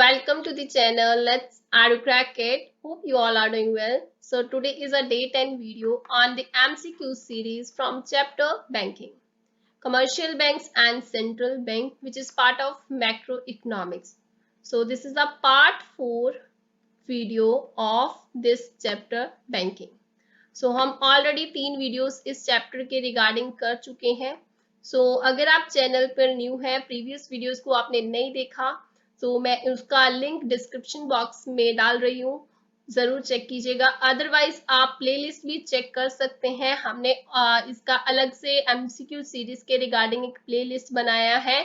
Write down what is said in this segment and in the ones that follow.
Welcome to the channel. Let's crack it. Hope you all are doing well. So today is a day 10 video on the MCQ series from chapter banking, commercial banks and central bank, which is part of macroeconomics. So this is a part 4 video of this chapter banking. So हम already 3 videos इस chapter के regarding कर चुके हैं. सो अगर आप channel पर new है, प्रीवियस वीडियोस को आपने नहीं देखा, तो मैं उसका लिंक डिस्क्रिप्शन बॉक्स में डाल रही हूँ, जरूर चेक कीजिएगा. अदरवाइज आप प्लेलिस्ट भी चेक कर सकते हैं. हमने इसका अलग से एमसीक्यू सीरीज के रिगार्डिंग एक प्लेलिस्ट बनाया है.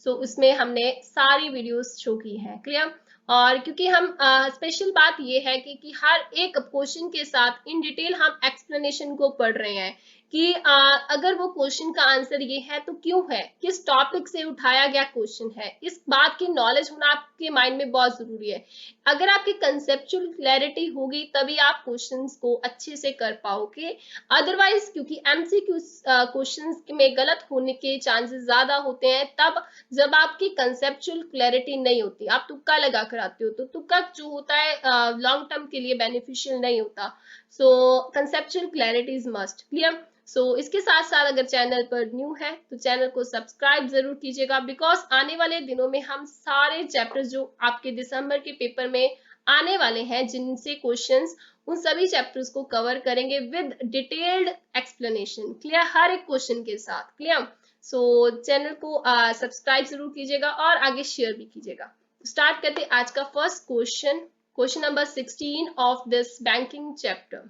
सो उसमें हमने सारी वीडियोस शो की है. क्लियर? और क्योंकि हम स्पेशल बात ये है कि हर एक क्वेश्चन के साथ इन डिटेल हम एक्सप्लेनेशन को पढ़ रहे हैं कि अगर वो क्वेश्चन का आंसर ये है तो क्यों है, किस टॉपिक से उठाया गया क्वेश्चन है, इस बात की नॉलेज होना आपके माइंड में बहुत जरूरी है. अगर आपकी कंसेप्चुअल क्लैरिटी होगी तभी आप क्वेश्चंस को अच्छे से कर पाओगे. अदरवाइज क्योंकि एमसीक्यू क्वेश्चंस में गलत होने के चांसेस ज्यादा होते हैं तब जब आपकी कंसेप्चुअल क्लैरिटी नहीं होती, आप तुक्का लगा कर आते हो, तो तुक्का जो होता है लॉन्ग टर्म के लिए बेनिफिशियल नहीं होता. So conceptual clarity is must. Clear? So इसके साथ साथ अगर चैनल पर न्यू है तो चैनल को सब्सक्राइब जरूर कीजिएगा, बिकॉज आने वाले दिनों में हम सारे चैप्टर्स जो आपके दिसंबर के पेपर में आने वाले हैं, जिनसे क्वेश्चंस, उन सभी चैप्टर्स को कवर करेंगे विद डिटेल्ड एक्सप्लेनेशन. क्लियर? हर एक क्वेश्चन के साथ. क्लियर? सो चैनल को सब्सक्राइब जरूर कीजिएगा और आगे शेयर भी कीजिएगा. स्टार्ट करते हैं आज का first question number 16 of this banking chapter.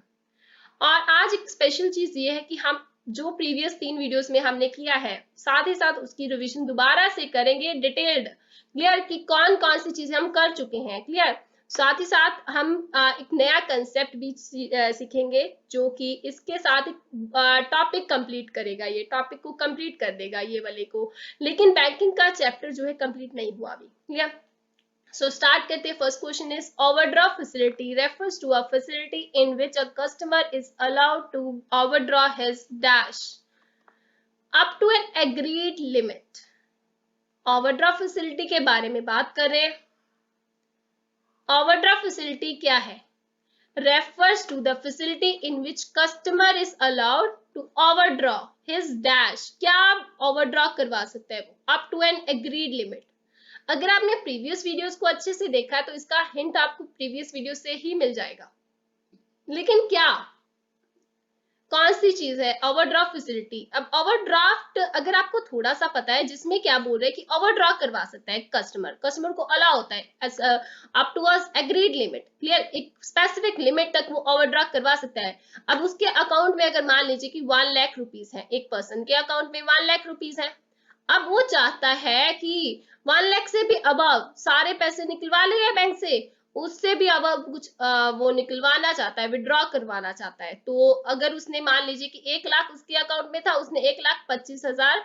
और आज एक स्पेशल चीज ये है कि हम जो प्रीवियस 3 वीडियोस में हमने किया है, साथ ही साथ उसकी रिवीजन दोबारा से करेंगे डिटेल्ड. क्लियर? कि कौन कौन सी चीजें हम कर चुके हैं. क्लियर? साथ ही साथ हम एक नया कंसेप्ट भी सीखेंगे जो कि इसके साथ टॉपिक कंप्लीट करेगा, ये टॉपिक को कंप्लीट कर देगा ये वाले को. लेकिन बैंकिंग का चैप्टर जो है कंप्लीट नहीं हुआ अभी. क्लियर? So start करते हैं. First question is overdraft facility refers to a facility in which a customer is allowed to overdraw his dash up to an agreed limit. Overdraft facility के बारे में बात कर रहे हैं. Overdraft facility क्या है? Refers to the facility in which customer is allowed to overdraw his dash. क्या overdraw करवा सकता है वो? Up to an agreed limit. अगर आपने प्रीवियस वीडियोस को अच्छे से देखा है तो इसका हिंट आपको प्रीवियस वीडियो से ही मिल जाएगा. लेकिन क्या, कौन सी चीज है ओवरड्राफ्ट फैसिलिटी? अब ओवरड्राफ्ट अगर आपको थोड़ा सा पता है, जिसमें क्या बोल रहे हैं कि ओवरड्रा करवा सकता है कस्टमर को अलाउ होता है up to agreed limit. Clear? एक स्पेसिफिक लिमिट तक वो ओवरड्रा करवा सकता है. अब उसके अकाउंट में अगर मान लीजिए कि 1 लाख रुपीज है, एक पर्सन के अकाउंट में 1 लाख रुपीज है. अब वो चाहता है कि 1 लाख से भी अबव सारे पैसे निकलवा ले बैंक से, उससे भी अबव कुछ वो निकलवाना चाहता है, विड्रॉ करवाना चाहता है. तो अगर उसने मान लीजिए कि 1 लाख उसके अकाउंट में था, उसने 1,25,000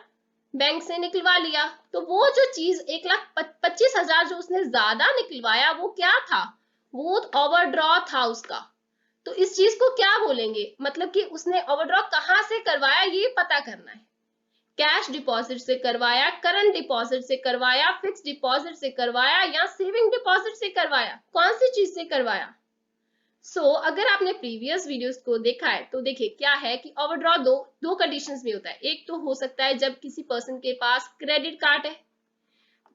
बैंक से निकलवा लिया, तो वो जो चीज 1,25,000 जो उसने ज्यादा निकलवाया वो क्या था? वो ओवरड्रॉ था उसका. तो इस चीज को क्या बोलेंगे? मतलब कि उसने ओवरड्रॉ कहाँ से करवाया ये पता करना है. कैश डिपॉजिट से करवाया, करंट डिपॉजिट से करवाया, फिक्स डिपॉजिट से करवाया या सेविंग डिपॉजिट से करवाया, कौन सी चीज से करवाया? अगर आपने प्रीवियस वीडियोस को देखा है तो देखिए क्या है कि ओवरड्रॉ दो कंडीशंस में होता है. एक तो हो सकता है जब किसी पर्सन के पास क्रेडिट कार्ड है.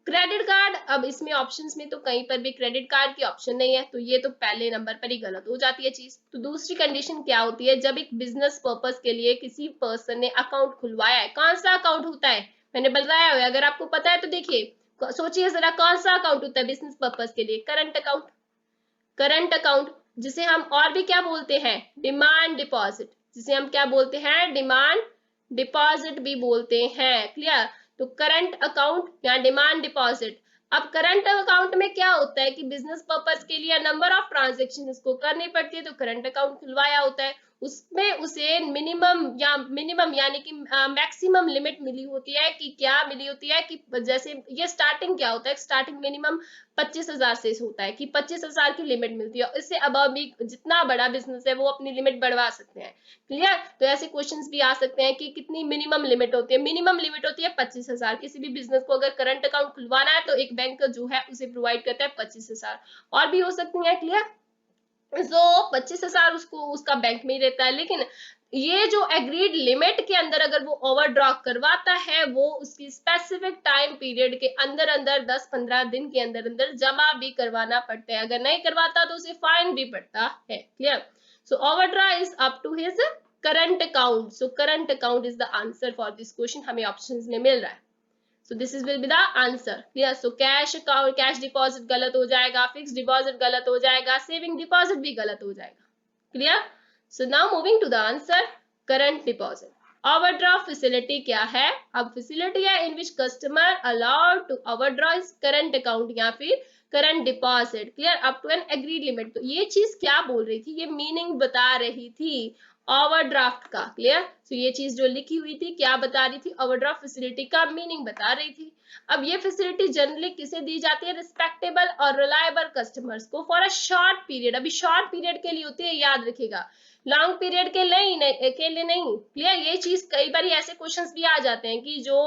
क्रेडिट कार्ड, अब इसमें ऑप्शंस में तो कहीं पर भी क्रेडिट कार्ड की ऑप्शन नहीं है, तो ये तो पहले नंबर पर ही गलत हो जाती है चीज. तो दूसरी कंडीशन क्या होती है? जब एक बिजनेस पर्पस के लिए किसी पर्सन ने अकाउंट खुलवाया है. कौन सा अकाउंट होता है? मैंने बताया हुआ है, अगर आपको पता है तो देखिए, सोचिए जरा, कौन सा अकाउंट होता है बिजनेस पर्पस के लिए? Current account. करंट अकाउंट जिसे हम और भी क्या बोलते हैं? Demand deposit. जिसे हम क्या बोलते हैं? डिमांड डिपॉजिट भी बोलते हैं. क्लियर? तो करंट अकाउंट या डिमांड डिपॉजिट. अब करंट अकाउंट में क्या होता है कि बिजनेस पर्पस के लिए नंबर ऑफ ट्रांजेक्शन इसको करनी पड़ती है, तो करंट अकाउंट खुलवाया होता है. उसमें उसे मिनिमम यानी कि मैक्सिमम लिमिट मिली होती है कि क्या मिली होती है कि जैसे ये स्टार्टिंग क्या होता है, स्टार्टिंग मिनिमम 25,000 से होता है कि 25,000 की लिमिट मिलती है। इससे अब भी जितना बड़ा बिजनेस है वो अपनी लिमिट बढ़वा सकते हैं। क्लियर? तो ऐसे क्वेश्चंस भी आ सकते हैं कि कितनी मिनिमम लिमिट होती है। मिनिमम लिमिट होती है 25,000। किसी भी बिजनेस को अगर करंट अकाउंट खुलवाना है तो एक बैंक जो है उसे प्रोवाइड करता है 25,000। और भी हो सकती है। क्लियर? जो 25,000 उसका बैंक में ही रहता है, लेकिन ये जो एग्रीड लिमिट के अंदर अगर वो ओवरड्रा करवाता है वो उसकी स्पेसिफिक टाइम पीरियड के अंदर अंदर 10-15 दिन के अंदर अंदर जमा भी करवाना पड़ता है। अगर नहीं करवाता तो उसे फाइन भी पड़ता है। Clear? So overdraw is up to his current account. So current account is the answer for this question, हमें ऑप्शंस में मिल रहा है। So this is will be the answer. Clear? So cash account, cash deposit गलत हो जाएगा, fix deposit गलत हो जाएगा, सेविंग डिपॉजिट भी गलत हो जाएगा। Clear? So now moving to the answer, current deposit. Overdraft facility क्या है? अब फैसिलिटी है in which customer allowed to overdraw current account या फिर current deposit. Clear? Up to an agreed limit. तो ये चीज क्या बोल रही थी, ये मीनिंग बता रही थी ओवरड्राफ्ट का। क्लियर? तो ये चीज जो लिखी हुई थी क्या बता रही थी? ओवरड्राफ्ट फैसिलिटी का मीनिंग बता रही थी। अब ये फैसिलिटी जनरली किसे दी जाती है? रिस्पेक्टेबल और रिलायबल कस्टमर्स को फॉर अ शॉर्ट पीरियड। अभी शॉर्ट पीरियड के लिए होती है, याद रखिएगा, लॉन्ग पीरियड के लिए नहीं। क्लियर? ये चीज कई बार ऐसे क्वेश्चंस भी आ जाते हैं कि जो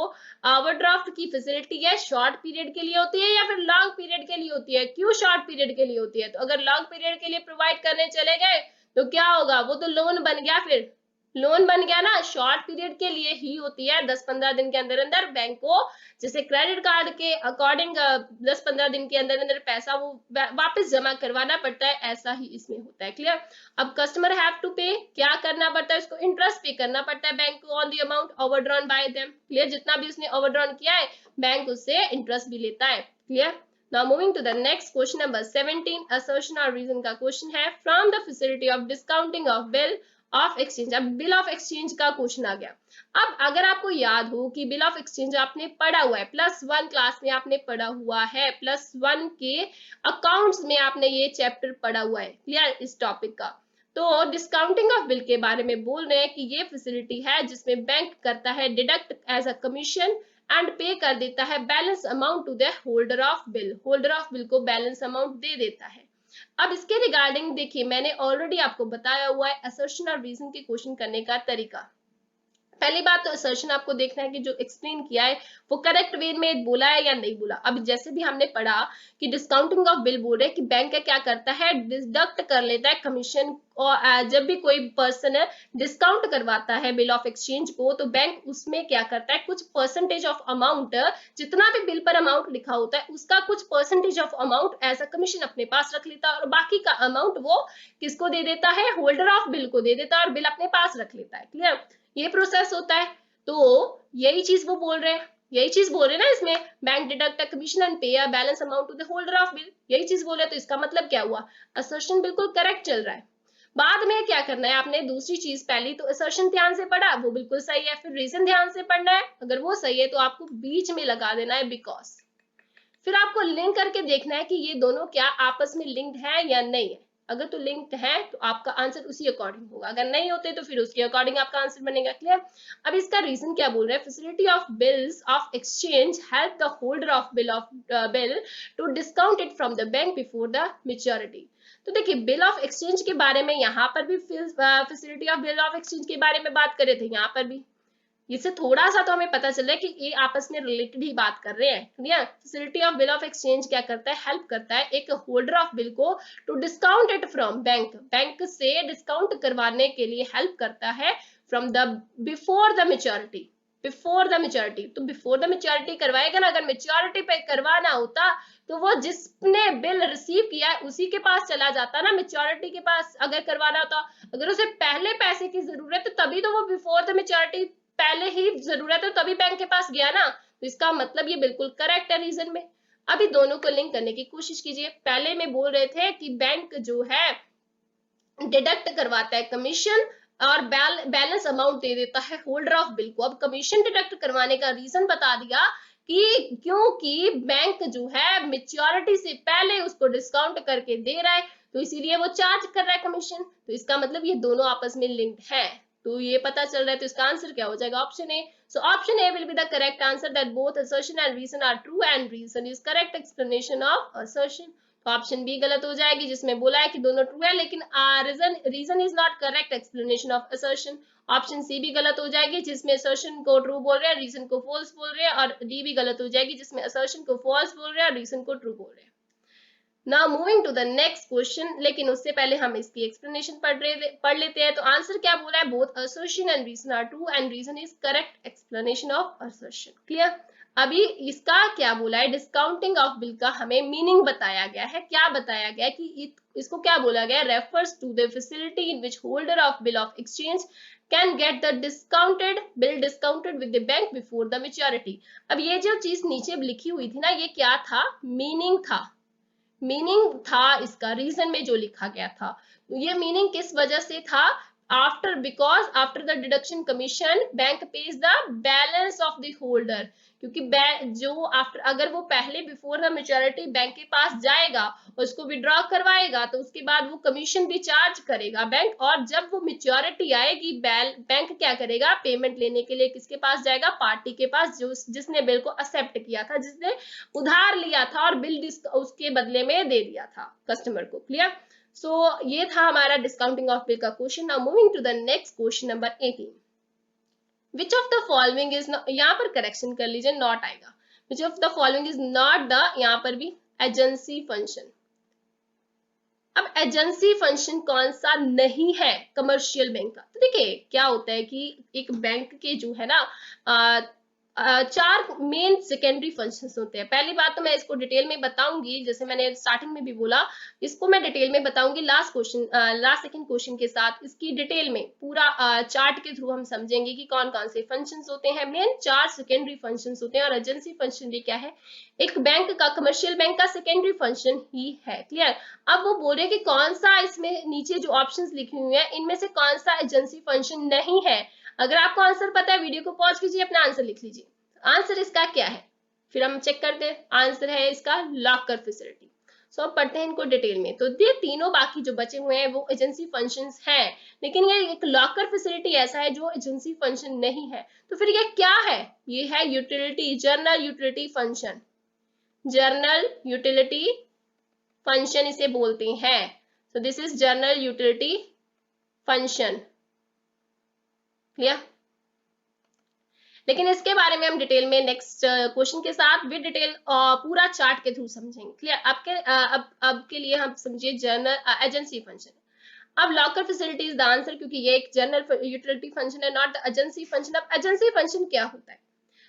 ओवरड्राफ्ट की फैसिलिटी है शॉर्ट पीरियड के लिए होती है या फिर लॉन्ग पीरियड के लिए होती है। क्यों शॉर्ट पीरियड के लिए होती है? तो अगर लॉन्ग पीरियड के लिए प्रोवाइड करने चले गए तो क्या होगा? वो तो लोन बन गया, फिर लोन बन गया ना। शॉर्ट पीरियड के लिए ही होती है, 10-15 दिन के अंदर अंदर बैंक को, जैसे क्रेडिट कार्ड के अकॉर्डिंग 10-15 दिन के अंदर अंदर पैसा वो वापस जमा करवाना पड़ता है, ऐसा ही इसमें होता है। क्लियर? अब कस्टमर हैव टू पे, क्या करना पड़ता है? उसको इंटरेस्ट पे करना पड़ता है बैंक को on the amount overdrawn bye them. Clear? जितना भी उसने ओवरड्रॉन किया है बैंक उससे इंटरेस्ट भी लेता है। Clear? Now moving to the next question number 17, assertion or reason का क्वेश्चन है, from the facility of discounting of bill of exchange। अब बिल ऑफ एक्सचेंज का क्वेश्चन आ गया। अब अगर आपको याद हो कि बिल ऑफ एक्सचेंज आपने पढ़ा हुआ है, +1 क्लास में आपने पढ़ा हुआ है, +1 के अकाउंट्स में आपने ये चैप्टर पढ़ा हुआ है। क्लियर? इस टॉपिक का। तो डिस्काउंटिंग ऑफ बिल के बारे में बोल रहे हैं कि ये फैसिलिटी है जिसमें बैंक करता है deduct as a commission and pay कर देता है balance amount to the holder of bill. Holder of bill को बैलेंस अमाउंट दे देता है। अब इसके रिगार्डिंग देखिए, मैंने ऑलरेडी आपको बताया हुआ है असर्शन और रीजन के क्वेश्चन करने का तरीका। पहली बात तो असर्शन आपको देखना है कि जो एक्सप्लेन किया है वो करेक्ट वे में बोला है या नहीं बोला। अब जैसे भी हमने पढ़ा कि डिस्काउंटिंग ऑफ बिल बोल रहे कि बैंक क्या करता है, डिडक्ट कर लेता है कमीशन। और जब भी कोई पर्सन डिस्काउंट करवाता है बिल ऑफ एक्सचेंज को तो बैंक उसमें क्या करता है, कुछ परसेंटेज ऑफ अमाउंट, जितना भी बिल पर अमाउंट लिखा होता है उसका कुछ percentage of amount as a commission अपने पास रख लेता है और बाकी का अमाउंट वो किसको दे देता है? होल्डर ऑफ बिल को दे देता है और बिल अपने पास रख लेता है। क्लियर? ये प्रोसेस होता है। तो यही चीज वो बोल रहे हैं, यही चीज बोल रहे हैं ना इसमें, bank deduct commission and pay a balance amount to the holder of bill, यही चीज बोल रहे हैं। तो इसका मतलब क्या हुआ? असर्शन बिल्कुल करेक्ट चल रहा है। बाद में क्या करना है आपने, दूसरी चीज, पहली तो असर्शन ध्यान से पढ़ा वो बिल्कुल सही है, फिर रीजन ध्यान से पढ़ना है, अगर वो सही है तो आपको बीच में लगा देना है बिकॉज। फिर आपको लिंक करके देखना है कि ये दोनों क्या आपस में लिंक्ड है या नहीं है। अगर तो लिंक्ड है तो आपका आंसर उसी अकॉर्डिंग होगा, अगर नहीं होते तो फिर उसके अकॉर्डिंग आपका आंसर बनेगा। क्लियर? अब इसका रीजन क्या बोल रहे हैं, facility of bills of exchange help the holder of bill to discount it from the bank before the maturity. तो देखिए बिल ऑफ एक्सचेंज के बारे में यहाँ पर भी facility of bill of exchange के बारे में बात करे थे, यहाँ पर भी इससे थोड़ा सा तो हमें पता चल रहा है कि ये आपस में रिलेटेड ही बात कर रहे हैं। Clear? Facility of bill of exchange क्या करता है, हेल्प करता है एक होल्डर ऑफ बिल को to discount it from bank, bank से डिस्काउंट करवाने के लिए हेल्प करता है from the before the maturity. Before the maturity, तो बिफोर द मेच्योरिटी करवाएगा ना, अगर मेच्योरिटी पे करवाना होता तो वो जिसने बिल रिसीव किया है उसी के पास चला जाता ना, मेच्योरिटी के पास अगर करवाना होता। अगर उसे पहले पैसे की जरूरत है तभी तो वो बिफोर द मेच्योरिटी, पहले ही जरूरत है तभी बैंक के पास गया ना। तो इसका मतलब ये बिल्कुल करेक्ट है रीजन में। अभी दोनों को लिंक करने की कोशिश कीजिए। पहले में बोल रहे थे कि बैंक जो है डिडक्ट करवाता है कमीशन और बैलेंस अमाउंट दे देता है होल्डर ऑफ बिल को। अब कमीशन डिडक्ट करवाने का रीजन बता दिया कि क्योंकि बैंक जो है मेच्योरिटी से पहले उसको डिस्काउंट करके दे रहा है, तो इसीलिए वो चार्ज कर रहा है कमीशन। तो इसका मतलब ये दोनों आपस में लिंक्ड है। तो ये पता चल रहा है, तो इसका आंसर क्या हो जाएगा? Option A. So option A will be the correct answer, that both assertion and reason are true and reason is correct explanation of assertion. तो ऑप्शन बी गलत हो जाएगी, जिसमें बोला है कि दोनों ट्रू है, लेकिन reason is not correct explanation of assertion. Option C भी गलत हो जाएगी, जिसमें असर्शन को ट्रू बोल रहे हैं, रीजन को फॉल्स बोल रहे हैं, और डी भी गलत हो जाएगी, जिसमें असर्शन को फॉल्स बोल रहे हैं और रीजन को ट्रू बोल रहे हैं। Now moving to the next question, लेकिन उससे पहले हम इसकी एक्सप्लेनेशन पढ़ लेते हैं। तो आंसर क्या बोला है? Both assertion and reason are true and reason is correct explanation of assertion. Clear? अभी इसका क्या बोला है? डिस्काउंटिंग ऑफ बिल का हमें मीनिंग बताया गया है। क्या बताया गया है कि इसको क्या बोला गया? Refers to the facility in which holder of bill of exchange can get the discounted bill discounted with the bank before the maturity. अब ये जो चीज नीचे लिखी हुई थी ना, ये क्या था? मीनिंग था। मीनिंग था इसका, रीजन में जो लिखा गया था। तो ये मीनिंग किस वजह से था? Because after the deduction commission bank page the balance of the holder. क्योंकि जो आफ्टर, अगर वो पहले बिफोर द मैच्योरिटी बैंक के पास जाएगा, उसको विड्रॉ करवाएगा, तो उसके बाद वो कमीशन भी चार्ज करेगा बैंक, और जब वो मैच्योरिटी आएगी, बैंक क्या करेगा? पेमेंट लेने के लिए किसके पास जाएगा? पार्टी के पास, जो जिसने बिल को एक्सेप्ट किया था, जिसने उधार लिया था और बिल उसके बदले में दे दिया था कस्टमर को। क्लियर? सो ये था हमारा डिस्काउंटिंग ऑफ बिल का question. Now moving to the next question number 18। Which of the following is, यहाँ पर करेक्शन कर लीजिए, नॉट आएगा। Which of the following is not the, यहाँ पर भी एजेंसी फंक्शन। अब एजेंसी फंक्शन कौन सा नहीं है कमर्शियल बैंक का? तो देखिए क्या होता है कि एक बैंक के जो है ना, चार मेन सेकेंडरी फंक्शंस होते हैं। पहली बात तो मैं इसको डिटेल में बताऊंगी, जैसे मैंने स्टार्टिंग में भी बोला, इसको मैं डिटेल में बताऊंगी लास्ट सेकंड क्वेश्चन के साथ। इसकी डिटेल में पूरा चार्ट के थ्रू हम समझेंगे कि कौन कौन से फंक्शंस होते हैं। मेन चार सेकेंडरी फंक्शंस होते हैं, और एजेंसी फंक्शन भी क्या है? एक बैंक का, कमर्शियल बैंक का सेकेंडरी फंक्शन ही है। क्लियर? अब वो बोल रहे कि कौन सा, इसमें नीचे जो ऑप्शंस लिखे हुए हैं इनमें से कौन सा एजेंसी फंक्शन नहीं है। अगर आपको आंसर पता है, वीडियो को पॉज कीजिए, अपना आंसर लिख लीजिए। आंसर इसका क्या है, फिर हम चेक करते हैं। आंसर है इसका लॉकर फैसिलिटी। सो अब पढ़ते हैं इनको डिटेल में। तो ये तीनों बाकी जो बचे हुए हैं वो एजेंसी फंक्शंस हैं, लेकिन ये एक लॉकर फैसिलिटी ऐसा है जो एजेंसी फंक्शन नहीं है। तो फिर ये क्या है? ये है utility, journal utility function. Journal utility function इसे बोलते हैं। सो this is journal utility function. Clear? लेकिन इसके बारे में हम डिटेल में नेक्स्ट क्वेश्चन के साथ विद डिटेल पूरा चार्ट के थ्रू समझेंगे। क्लियर? अब के लिए हम समझिए जर्नल एजेंसी फंक्शन। अब locker facility is the answer, क्योंकि ये एक जनरल यूटिलिटी फंक्शन है, नॉट द एजेंसी फंक्शन। अब एजेंसी फंक्शन क्या होता है?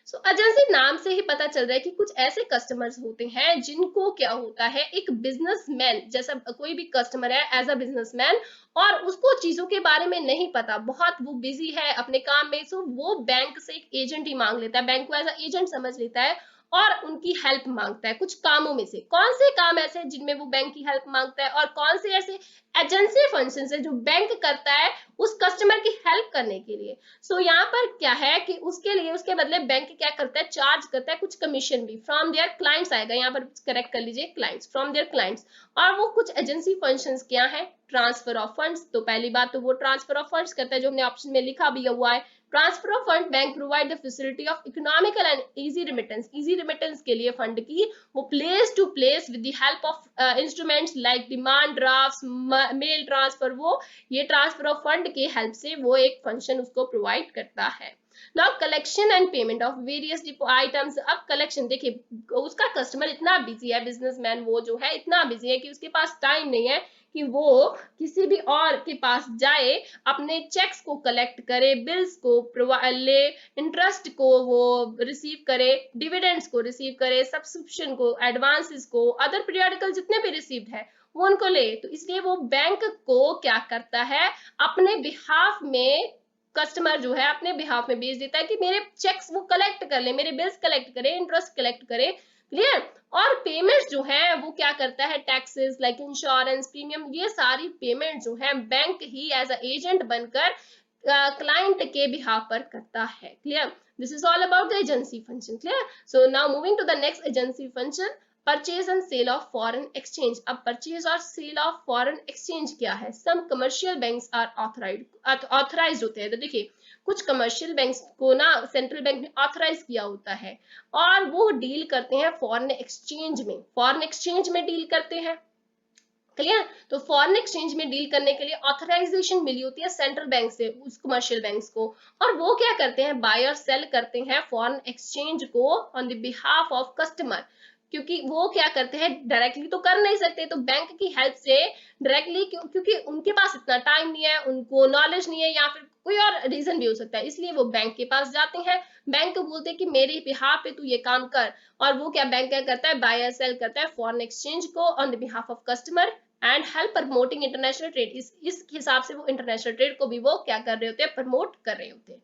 सो एजेंसी नाम से ही पता चल रहा है कि कुछ ऐसे कस्टमर्स होते हैं जिनको क्या होता है, एक बिजनेसमैन जैसा कोई भी कस्टमर है एज अ बिजनेसमैन, और उसको चीजों के बारे में नहीं पता, बहुत वो बिजी है अपने काम में, सो वो बैंक से एक एजेंट ही मांग लेता है, बैंक को एज अ एजेंट समझ लेता है और उनकी हेल्प मांगता है कुछ कामों में से। कौन से काम ऐसे हैं जिनमें वो बैंक की हेल्प मांगता है, और कौन से ऐसे एजेंसी फंक्शन है जो बैंक करता है उस कस्टमर की हेल्प करने के लिए। सो यहाँ पर क्या है कि उसके लिए, उसके बदले बैंक क्या करता है? चार्ज करता है कुछ कमीशन भी फ्रॉम देयर क्लाइंट्स, आएगा यहाँ पर, करेक्ट कर लीजिए, क्लाइंट्स, फ्रॉम देयर क्लाइंट्स। और वो कुछ एजेंसी फंक्शंस क्या है? Transfer of funds. तो पहली बात तो वो ट्रांसफर ऑफ फंड्स करता है, जो हमने ऑप्शन में लिखा भी हुआ है। Transfer of fund, bank provide the facility of economical and easy remittance. Easy remittance के लिए फंड की वो place to place with the help of instruments like demand draft, mail transfer, वो ये ट्रांसफर ऑफ फंड के help से वो एक फंक्शन उसको प्रोवाइड करता है। Now collection and payment of various items. अब कलेक्शन, देखिए उसका कस्टमर इतना बिजी है, बिजनेसमैन वो जो है इतना बिजी है कि उसके पास टाइम नहीं है कि वो किसी भी और के पास जाए, अपने चेक्स को कलेक्ट करे, बिल्स को ले, इंटरेस्ट को वो रिसीव करे, डिविडेंड्स को रिसीव करे, सब्सक्रिप्शन को, एडवांसेस को, अदर पीरियडिकल जितने भी रिसीव्ड है वो उनको ले। तो इसलिए वो बैंक को क्या करता है, अपने बिहाफ में, कस्टमर जो है अपने बिहाफ में भेज देता है कि मेरे चेक्स वो कलेक्ट कर ले, मेरे बिल्स कलेक्ट करे, इंटरेस्ट कलेक्ट करे। क्लियर? और पेमेंट्स जो है वो क्या करता है? टैक्सेस लाइक इंश्योरेंस, प्रीमियम, ये सारी पेमेंट जो है बैंक ही एज अ एजेंट बनकर क्लाइंट के बिहाफ पर करता है। Clear? This is all about the agency function. Clear? So now moving to the next agency function, purchase and sale of foreign exchange. अब परचेज और सेल ऑफ फॉरेन एक्सचेंज क्या है? Some commercial banks are authorised होते हैं। तो देखिए कुछ commercial banks को ना सेंट्रल बैंक ने ऑथराइज किया होता है और वो डील करते हैं फॉरेन एक्सचेंज में, फॉरेन एक्सचेंज में डील करते हैं। क्लियर? तो फॉरेन एक्सचेंज में डील करने के लिए ऑथराइजेशन मिली होती है सेंट्रल बैंक से उस कमर्शियल बैंक्स को, और वो क्या करते हैं? बाय और सेल करते हैं फॉरेन एक्सचेंज को on the behalf of customer. क्योंकि वो क्या करते हैं, डायरेक्टली तो कर नहीं सकते, तो बैंक की हेल्प से डायरेक्टली, क्योंकि उनके पास इतना टाइम नहीं है, उनको नॉलेज नहीं है, या फिर कोई और रीजन भी हो सकता है, इसलिए वो बैंक के पास जाते हैं। बैंक को बोलते हैं कि मेरे बिहाफ पे तू ये काम कर, और वो क्या बैंक क्या करता है? बाय और सेल करता है फॉरेन एक्सचेंज को on the behalf of customer and help promoting international trade. इस हिसाब से वो इंटरनेशनल ट्रेड को भी वो क्या कर रहे होते हैं? प्रमोट कर रहे होते हैं।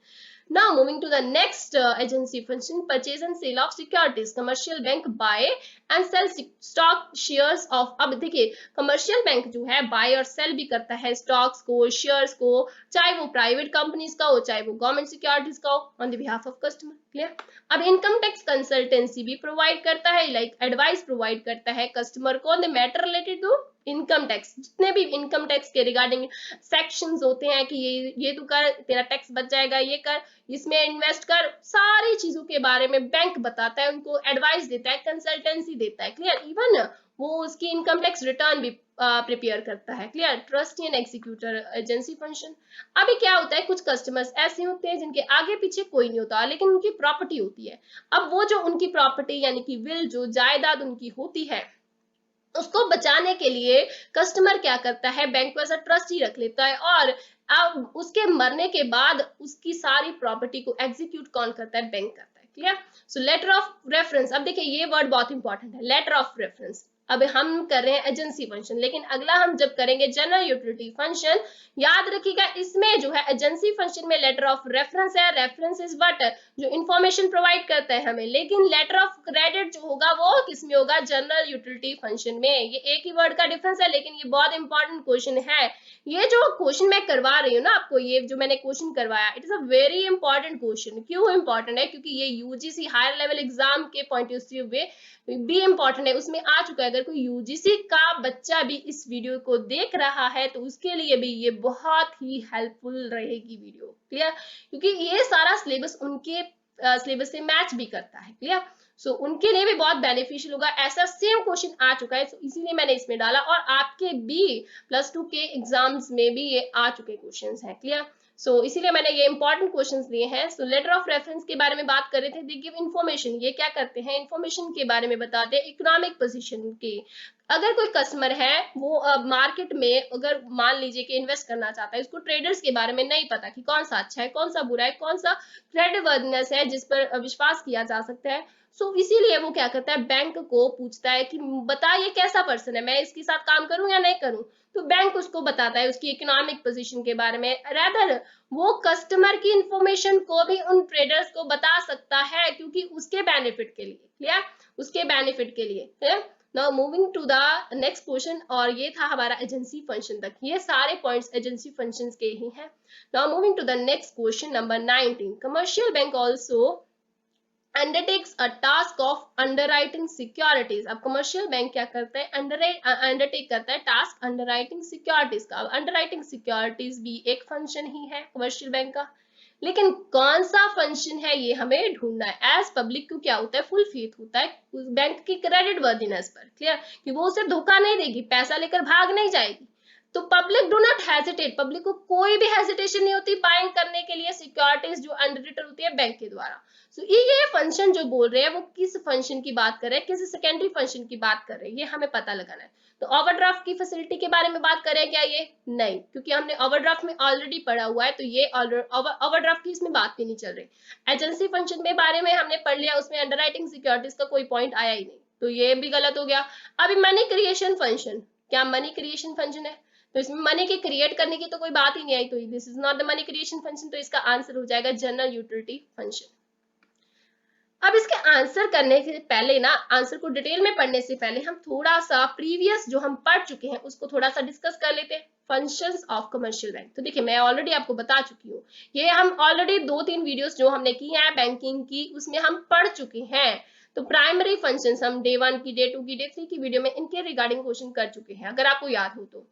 Now moving to the next agency function, purchase and sale of securities. Commercial bank buy and sell stock shares of। अब देखिए कमर्शियल बैंक जो है बाय और सेल भी करता है स्टॉक्स को, शेयर्स को, चाहे वो प्राइवेट कंपनीज का हो चाहे वो गवर्नमेंट सिक्योरिटीज का हो, on the behalf of customer. Clear? अब इनकम टैक्स कंसल्टेंसी भी प्रोवाइड करता है, लाइक एडवाइस प्रोवाइड करता है कस्टमर को on the matter related to income tax. जितने भी इनकम टैक्स के रिगार्डिंग सेक्शंस होते हैं कि ये तू कर, तेरा टैक्स बच जाएगा, ये कर, इसमें इन्वेस्ट कर, सारी चीजों के बारे में बैंक बताता है, उनको एडवाइस देता है, कंसल्टेंसी देता है। क्लियर? इवन वो उसकी इनकम टैक्स रिटर्न भी प्रिपेयर करता है। Clear? Trustee and executor agency function. अभी क्या होता है, कुछ कस्टमर्स ऐसे होते हैं जिनके आगे पीछे कोई नहीं होता लेकिन उनकी प्रॉपर्टी होती है। अब वो जो उनकी प्रॉपर्टी यानी कि विल, जो जायदाद उनकी होती है, उसको बचाने के लिए कस्टमर क्या करता है? बैंक को एज अ ट्रस्टी रख लेता है, और अब उसके मरने के बाद उसकी सारी प्रॉपर्टी को एग्जीक्यूट कौन करता है? बैंक करता है। Clear? So letter of reference. अब देखिए ये वर्ड बहुत इंपॉर्टेंट है, लेटर ऑफ रेफरेंस। अब हम कर रहे हैं एजेंसी फंक्शन, लेकिन अगला हम जब करेंगे जनरल यूटिलिटी फंक्शन, याद रखिएगा इसमें जो है एजेंसी फंक्शन में लेटर ऑफ रेफरेंस है। Reference is what? जो इंफॉर्मेशन प्रोवाइड करता है हमें, लेकिन लेटर ऑफ क्रेडिट जो होगा वो किसमें होगा? जनरल यूटिलिटी फंक्शन में। ये एक ही वर्ड का डिफरेंस है, लेकिन ये बहुत इंपॉर्टेंट क्वेश्चन है। ये जो क्वेश्चन मैं करवा रही हूँ ना आपको, ये जो मैंने क्वेश्चन करवाया, it is a very important question. क्यों इंपॉर्टेंट है? क्योंकि ये यूजीसी हायर लेवल एग्जाम के पॉइंट ऑफ व्यू में भी इंपॉर्टेंट है, उसमें आ चुका है। अगर कोई यूजीसी का बच्चा भी इस वीडियो को देख रहा है तो उसके लिए भी ये बहुत ही हेल्पफुल रहेगी वीडियो। क्लियर? क्योंकि ये सारा सिलेबस उनके सिलेबस से मैच भी करता है। क्लियर? सो उनके लिए भी बहुत बेनिफिशियल होगा। ऐसा सेम क्वेश्चन आ चुका है, इसीलिए मैंने इसमें डाला, और आपके भी +2 के एग्जाम्स में भी ये आ चुके क्वेश्चंस हैं। क्लियर? सो इसीलिए मैंने ये इंपॉर्टेंट क्वेश्चंस लिए हैं। सो लेटर ऑफ रेफरेंस के बारे में बात कर रहे थे। They give information. ये क्या करते हैं? इन्फॉर्मेशन के बारे में बताते हैं इकोनॉमिक पोजीशन के। अगर कोई कस्टमर है वो मार्केट में अगर मान लीजिए कि इन्वेस्ट करना चाहता है, उसको ट्रेडर्स के बारे में नहीं पता कि कौन सा अच्छा है, कौन सा बुरा है, कौन सा क्रेडिटवर्दीनेस है जिस पर विश्वास किया जा सकता है, सो इसीलिए वो क्या करता है? बैंक को पूछता है कि बता ये कैसा पर्सन है, मैं इसके साथ काम करूं या नहीं करूं। तो बैंक उसको बताता है उसकी इकोनॉमिक पोजीशन के बारे में। रादर वो कस्टमर की इंफॉर्मेशन को भी उन ट्रेडर्स को बता सकता है, क्योंकि उसके बेनिफिट के लिए। क्लियर? उसके बेनिफिट के लिए। Clear? Now moving to the next question, और ये था हमारा एजेंसी फंक्शन तक। ये सारे पॉइंट्स एजेंसी फंक्शंस के ही हैं। Now moving to the next question number 19। Commercial bank also undertakes a task of underwriting securities। अब कमर्शियल बैंक क्या करता है? अंडरटेक करता है टास्क अंडरराइटिंग सिक्योरिटीज का। अंडरराइटिंग सिक्योरिटीज भी एक फंक्शन ही है कमर्शियल बैंक का, लेकिन कौन सा फंक्शन है ये हमें ढूंढना है। एज पब्लिक को क्या होता है? फुल फेथ होता है उस बैंक की क्रेडिट वर्दीनेस पर। क्लियर? कि वो उसे धोखा नहीं देगी, पैसा लेकर भाग नहीं जाएगी। तो public do not hesitate, public को कोई भी हेजिटेशन नहीं होती बाइंग करने के लिए सिक्योरिटीज जो अंडररिटन होती है बैंक के द्वारा। So, ये फंक्शन जो बोल रहे हैं वो किस फंक्शन की बात कर रहे हैं, किस सेकेंडरी फंक्शन की बात कर रहे हैं, ये हमें पता लगाना है। तो ओवरड्राफ्ट की फैसिलिटी के बारे में बात कर रहे हैं क्या? ये नहीं, क्योंकि हमने ओवरड्राफ्ट में ऑलरेडी पढ़ा हुआ है, तो ये ओवरड्राफ्ट की इसमें बात भी नहीं चल रही। एजेंसी फंक्शन के बारे में हमने पढ़ लिया, उसमें अंडरराइटिंग सिक्योरिटीज का कोई पॉइंट आया ही नहीं, तो ये भी गलत हो गया। अभी मनी क्रिएशन फंक्शन, क्या मनी क्रिएशन फंक्शन है? तो इसमें मनी के क्रिएट करने की तो कोई बात ही नहीं आई, तो this is not the money creation function. तो इसका आंसर हो जाएगा जनरल यूटिलिटी फंक्शन। अब इसके आंसर करने से पहले ना, आंसर को डिटेल में पढ़ने से पहले हम थोड़ा सा प्रीवियस जो हम पढ़ चुके हैं उसको थोड़ा सा डिस्कस कर लेते हैं। Functions of commercial bank. तो देखिए मैं ऑलरेडी आपको बता चुकी हूँ, ये हम ऑलरेडी 2-3 वीडियोस जो हमने की हैं बैंकिंग की उसमें हम पढ़ चुके हैं। तो प्राइमरी फंक्शंस हम डे 1 की, डे 2 की, डे 3 की वीडियो में इनके रिगार्डिंग क्वेश्चन कर चुके हैं, अगर आपको याद हो तो।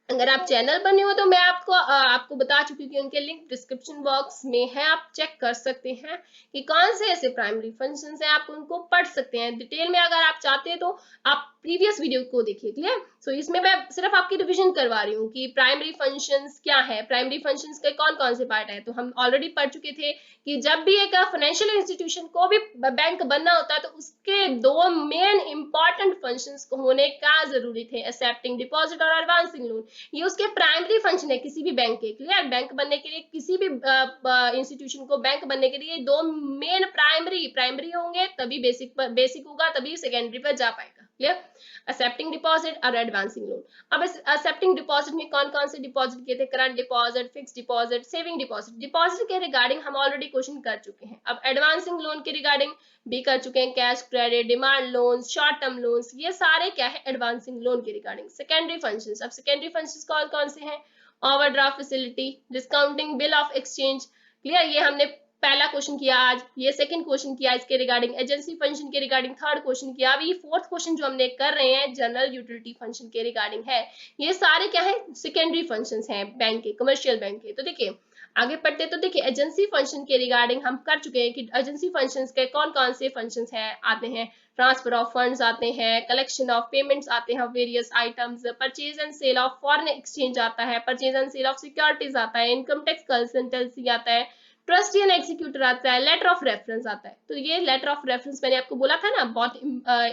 अगर आप चैनल पर न्यू हो तो मैं आपको बता चुकी हूँ कि उनके लिंक डिस्क्रिप्शन बॉक्स में है, आप चेक कर सकते हैं कि कौन से ऐसे प्राइमरी फंक्शंस हैं, आप उनको पढ़ सकते हैं डिटेल में। अगर आप चाहते हैं तो आप प्रीवियस वीडियो को देखिए, क्लियर। सो इसमें मैं सिर्फ आपकी रिवीजन करवा रही हूँ कि प्राइमरी फंक्शंस क्या है, प्राइमरी फंक्शंस के कौन कौन से पार्ट है। तो हम ऑलरेडी पढ़ चुके थे कि जब भी एक फाइनेंशियल इंस्टीट्यूशन को भी बैंक बनना होता है तो उसके दो मेन इंपॉर्टेंट फंक्शंस को होने का जरूरी थे, एक्सेप्टिंग डिपॉजिट और एडवांसिंग लोन। ये उसके प्राइमरी फंक्शन है किसी भी बैंक के, क्लियर। बैंक बनने के लिए, किसी भी इंस्टीट्यूशन को बैंक बनने के लिए दो मेन प्राइमरी होंगे, तभी बेसिक होगा, तभी सेकेंडरी पर जा पाएगा, क्लियर। एक्सेप्टिंग डिपॉजिट और एडवांसिंग लोन। अब एक्सेप्टिंग डिपॉजिट में कौन कौन से डिपॉजिट किए थे, current deposit, fix deposit, saving deposit. Deposit के रिगार्डिंग हम ऑलरेडी क्वेश्चन कर चुके हैं। अब एडवांसिंग लोन के रिगार्डिंग भी कर चुके हैं, cash credit, demand loan, short term loans, ये सारे क्या है एडवांसिंग लोन के रिगार्डिंग। सेकेंडरी फंक्शंस, अब सेकेंडरी फंक्शंस कौन कौन से हैं, overdraft facility, discounting, bill of exchange, clear. ये हमने पहला क्वेश्चन किया आज, ये सेकंड क्वेश्चन किया इसके रिगार्डिंग। एजेंसी फंक्शन के रिगार्डिंग थर्ड क्वेश्चन किया। अभी फोर्थ क्वेश्चन जो हमने कर रहे हैं जनरल यूटिलिटी फंक्शन के रिगार्डिंग है। ये सारे क्या है सेकेंडरी फंक्शंस हैं बैंक के, कमर्शियल बैंक के। तो देखिए आगे पढ़ते तो देखिए एजेंसी फंक्शन के रिगार्डिंग हम कर चुके हैं कि एजेंसी फंक्शंस के कौन कौन से फंक्शंस हैं आते हैं। ट्रांसफर ऑफ फंड्स आते हैं, कलेक्शन ऑफ पेमेंट्स आते हैं, various items, purchase and sale of foreign exchange आता है, purchase and sale of securities आता है, इनकम टैक्स कंसल्टेंसी आता है, ट्रस्टी एंड एग्जीक्यूटर आता है, लेटर ऑफ रेफरेंस आता है। तो ये लेटर ऑफ रेफरेंस मैंने आपको बोला था ना बहुत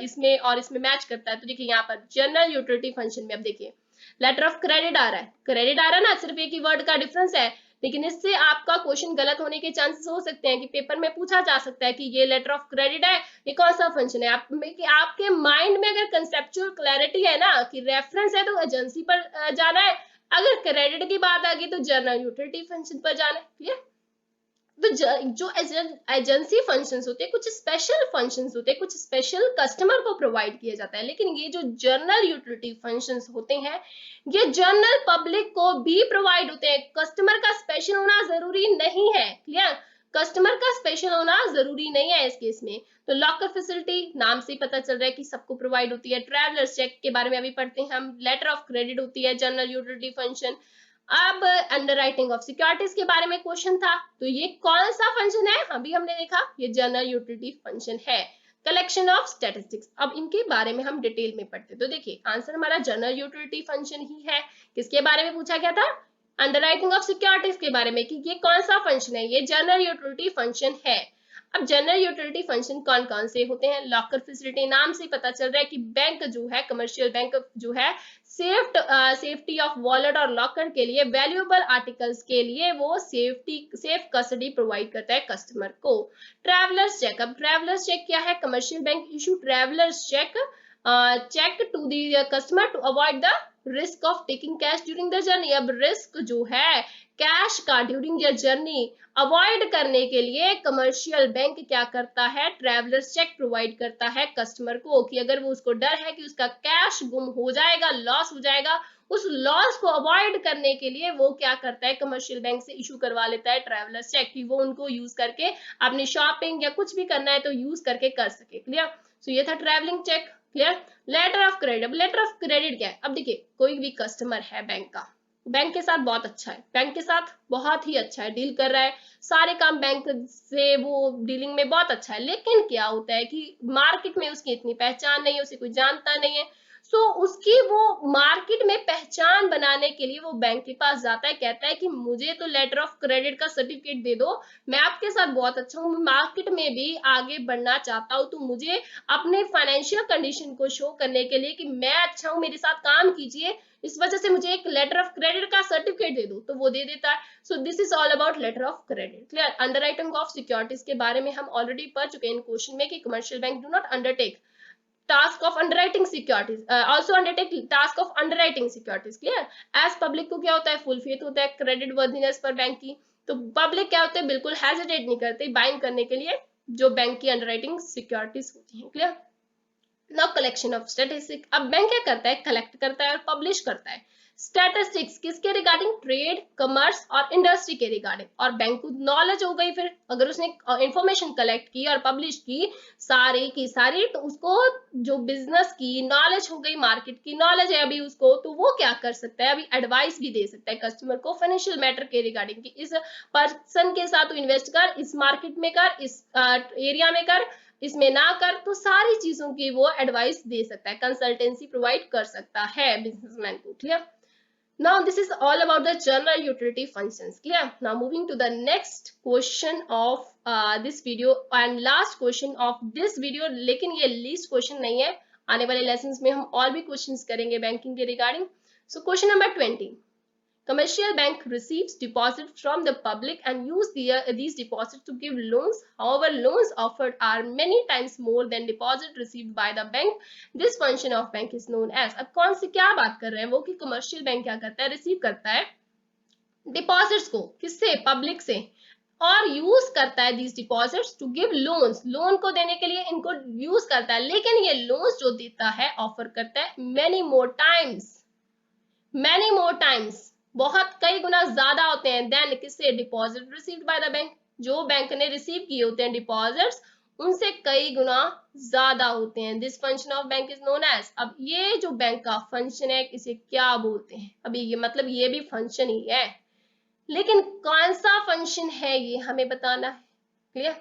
इसमें और इसमें मैच करता है। तो देखिए यहाँ पर जनरल यूटिलिटी फंक्शन में अब देखिए लेटर ऑफ क्रेडिट आ रहा है, क्रेडिट आ रहा है ना, सिर्फ एक ही वर्ड का डिफरेंस है, लेकिन इससे आपका क्वेश्चन गलत होने के चांसेस हो सकते हैं कि पेपर में पूछा जा सकता है कि ये लेटर ऑफ क्रेडिट है, ये कौन सा फंक्शन है। आपके माइंड में अगर कंसेप्चुअल क्लैरिटी है ना कि रेफरेंस है तो एजेंसी पर जाना है, अगर क्रेडिट की बात आ गई तो जनरल यूटिलिटी फंक्शन पर जाना है, क्लियर। तो जो एजेंसी फंक्शंस होते हैं कुछ स्पेशल फंक्शंस होते हैं, कुछ स्पेशल कस्टमर को प्रोवाइड किया जाता है, लेकिन ये जो जनरल यूटिलिटी फंक्शंस होते हैं ये जनरल पब्लिक को भी प्रोवाइड होते हैं। कस्टमर का स्पेशल होना जरूरी नहीं है, क्लियर। कस्टमर का स्पेशल होना जरूरी नहीं है इस केस में। तो लॉकर फैसिलिटी नाम से ही पता चल रहा है कि सबको प्रोवाइड होती है। ट्रैवलर्स चेक के बारे में अभी पढ़ते हैं हम, लेटर ऑफ क्रेडिट होती है जनरल यूटिलिटी फंक्शन। अब अंडरराइटिंग ऑफ सिक्योरिटीज के बारे में क्वेश्चन था, तो ये कौन सा फंक्शन है अभी हमने देखा, ये जनरल यूटिलिटी फंक्शन है। कलेक्शन ऑफ स्टैटिस्टिक्स, अब इनके बारे में हम डिटेल में पढ़ते। तो देखिए आंसर हमारा जनरल यूटिलिटी फंक्शन ही है। किसके बारे में पूछा गया था, अंडरराइटिंग ऑफ सिक्योरिटीज के बारे में कि ये कौन सा फंक्शन है, ये जनरल यूटिलिटी फंक्शन है। अब जनरल यूटिलिटी फंक्शन कौन कौन से होते हैं, लॉकर फैसिलिटी नाम से पता चल रहा है कि बैंक जो है कमर्शियल बैंक जो है सेफ्टी ऑफ वॉलेट और लॉकर के लिए, वैल्यूएबल आर्टिकल्स के लिए वो सेफ कस्टडी प्रोवाइड करता है कस्टमर को। ट्रैवलर्स चेक, अब ट्रैवलर्स चेक क्या है, commercial bank issue travellers cheque to the customer to avoid the risk of taking cash during the journey. अब रिस्क जो है कैश का ड्यूरिंग द जर्नी अवॉइड करने के लिए कमर्शियल बैंक क्या करता है, ट्रैवलर्स चेक प्रोवाइड करता है कस्टमर को कि अगर वो उसको डर है कि उसका कैश गुम हो जाएगा, लॉस हो जाएगा, उस लॉस को अवॉइड करने के लिए वो क्या करता है कमर्शियल बैंक से इशू करवा लेता है ट्रैवलर्स चेक कि वो उनको यूज करके अपनी शॉपिंग या कुछ भी करना है तो यूज करके कर सके, क्लियर। सो ये था travelling cheque, clear. Letter of credit, अब लेटर ऑफ क्रेडिट क्या है, अब देखिए कोई भी कस्टमर है बैंक का, बैंक के साथ बहुत अच्छा है, बैंक के साथ बहुत ही अच्छा है, डील कर रहा है, सारे काम बैंक से वो डीलिंग में बहुत अच्छा है, लेकिन क्या होता है कि मार्केट में उसकी इतनी पहचान नहीं है, उसे कोई जानता नहीं है। सो उसकी वो मार्केट में पहचान बनाने के लिए वो बैंक के पास जाता है, कहता है कि मुझे तो लेटर ऑफ क्रेडिट का सर्टिफिकेट दे दो, मैं आपके साथ बहुत अच्छा हूँ, मार्केट में भी आगे बढ़ना चाहता हूँ, तो मुझे अपने फाइनेंशियल कंडीशन को शो करने के लिए कि मैं अच्छा हूँ, मेरे साथ काम कीजिए, इस वजह से मुझे एक लेटर ऑफ क्रेडिट का सर्टिफिकेट दे दो, तो वो दे देता है। So this is all about letter of credit, clear. Underwriting of securities के बारे में हम ऑलरेडी पढ़ चुके हैं इन क्वेश्चन में कि commercial bank do not undertake task of underwriting securities, also undertake task of underwriting securities, clear। as public को क्या होता है, फुल फेथ होता है क्रेडिट वर्दीनेस पर बैंक की, तो पब्लिक क्या होते हैं, बिल्कुल हेजिटेट नहीं करते बाइंग करने के लिए जो बैंक की अंडरराइटिंग सिक्योरिटीज होती हैं, clear. Now collection of statistic, अब बैंक क्या करता है, कलेक्ट करता है और पब्लिश करता है स्टैटिस्टिक्स किसके रिगार्डिंग, ट्रेड, कमर्स और इंडस्ट्री के रिगार्डिंग। और बैंक को नॉलेज हो गई, फिर अगर उसने इंफॉर्मेशन कलेक्ट की और पब्लिश की सारी की सारी, तो उसको जो बिजनेस की नॉलेज हो गई, मार्केट की नॉलेज है अभी उसको, तो वो क्या कर सकता है, अभी एडवाइस भी दे सकता है कस्टमर को फाइनेंशियल मैटर के रिगार्डिंग कि इस पर्सन के साथ इन्वेस्ट कर, इस मार्केट में कर, इस एरिया में कर, इसमें ना कर, तो सारी चीजों की वो एडवाइस दे सकता है, कंसल्टेंसी प्रोवाइड कर सकता है बिजनेसमैन को। Clear? Now this is all about the general utility functions. Clear? Now moving to the next question of this video and last question of this video. लेकिन ये least question नहीं है, आने वाले lessons में हम और भी questions करेंगे banking के regarding. So question number 20. Commercial bank receives deposits from the public and use these deposits to give loans. However, loans offered are many times more than deposit received by the bank. This function of bank is known as. अब कौन सी क्या बात कर रहे हैं वो कि commercial bank क्या करता है, रिसीव करता है डिपॉजिट्स को, किससे, पब्लिक से, और यूज करता है these deposits to give loans, loan को देने के लिए इनको यूज करता है, लेकिन ये लोन्स जो देता है, ऑफर करता है मेनी मोर टाइम्स, बहुत कई गुना ज्यादा होते हैं देन किससे, deposit received by the bank, जो बैंक ने रिसीव किए होते हैं डिपॉजिट्स उनसे कई गुना ज्यादा होते हैं। This function of bank is known as. अब ये जो बैंक का फंक्शन है इसे क्या बोलते हैं, अभी ये मतलब ये भी फंक्शन ही है, लेकिन कौन सा फंक्शन है ये हमें बताना है। क्लियर?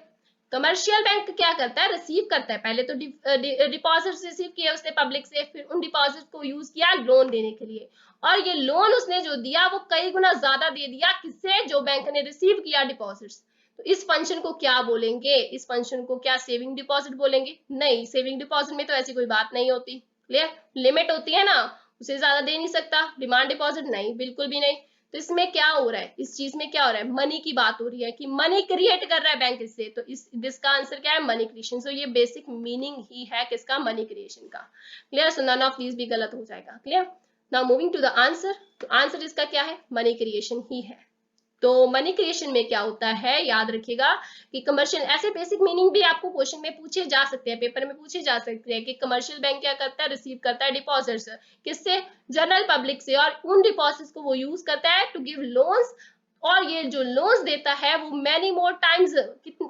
कमर्शियल बैंक क्या करता है, रिसीव करता है, पहले तो डिपॉजिट रिसीव किया उसने पब्लिक से, फिर उन डिपॉजिट को यूज किया लोन देने के लिए, और ये लोन उसने जो दिया वो कई गुना ज्यादा दे दिया, किससे, जो बैंक ने रिसीव किया डिपॉजिट्स। तो इस फंक्शन को क्या बोलेंगे, इस फंक्शन को क्या सेविंग डिपॉजिट बोलेंगे? नहीं, सेविंग डिपॉजिट में तो ऐसी कोई बात नहीं होती। क्लियर? लिमिट होती है ना, उसे ज्यादा दे नहीं सकता। डिमांड डिपॉजिट नहीं, बिल्कुल भी नहीं। तो इसमें क्या हो रहा है, इस चीज में क्या हो रहा है, मनी की बात हो रही है कि मनी क्रिएट कर रहा है बैंक इससे, तो इसका आंसर क्या है, मनी क्रिएशन। सो ये बेसिक मीनिंग ही है किसका, मनी क्रिएशन का। Clear? So none of these भी गलत हो जाएगा। Clear? Now moving to the answer, तो आंसर इसका क्या है, मनी क्रिएशन ही है। तो मनी क्रिएशन में क्या होता है, याद रखिएगा कि कमर्शियल, ऐसे बेसिक मीनिंग भी आपको क्वेश्चन में पूछे जा सकते हैं, पेपर में पूछे जा सकते हैं कि कमर्शियल बैंक क्या करता है, रिसीव करता है डिपॉजिट्स, किससे, जनरल पब्लिक से, और उन डिपॉजिट्स को वो यूज करता है टू गिव लोन्स, और ये जो लोन्स देता है वो मैनी मोर टाइम्स,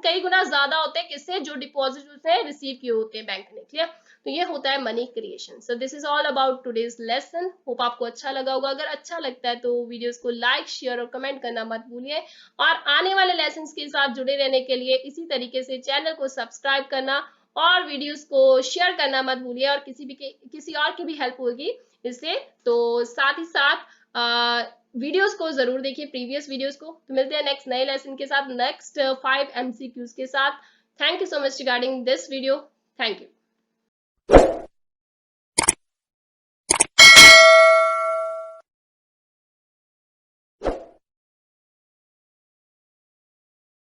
कई गुना ज्यादा होते हैं, किससे, जो डिपॉजिट उसने रिसीव किए होते हैं बैंक ने। क्लियर? तो ये होता है money creation. So this is all about today's lesson. Hope आपको अच्छा लगा होगा। अगर अच्छा लगता है तो वीडियोस को लाइक, शेयर और कमेंट करना मत भूलिए, और आने वाले लेसन्स के साथ जुड़े रहने के लिए इसी तरीके से चैनल को सब्सक्राइब करना और वीडियोस को शेयर करना मत भूलिए, और किसी और की भी हेल्प होगी इससे। तो साथ ही साथ वीडियोस को जरूर देखिए, प्रीवियस वीडियोस को। तो मिलते हैं नेक्स्ट नए लेसन के साथ, नेक्स्ट 5 MCQs के साथ। Thank you so much regarding this video. Thank you.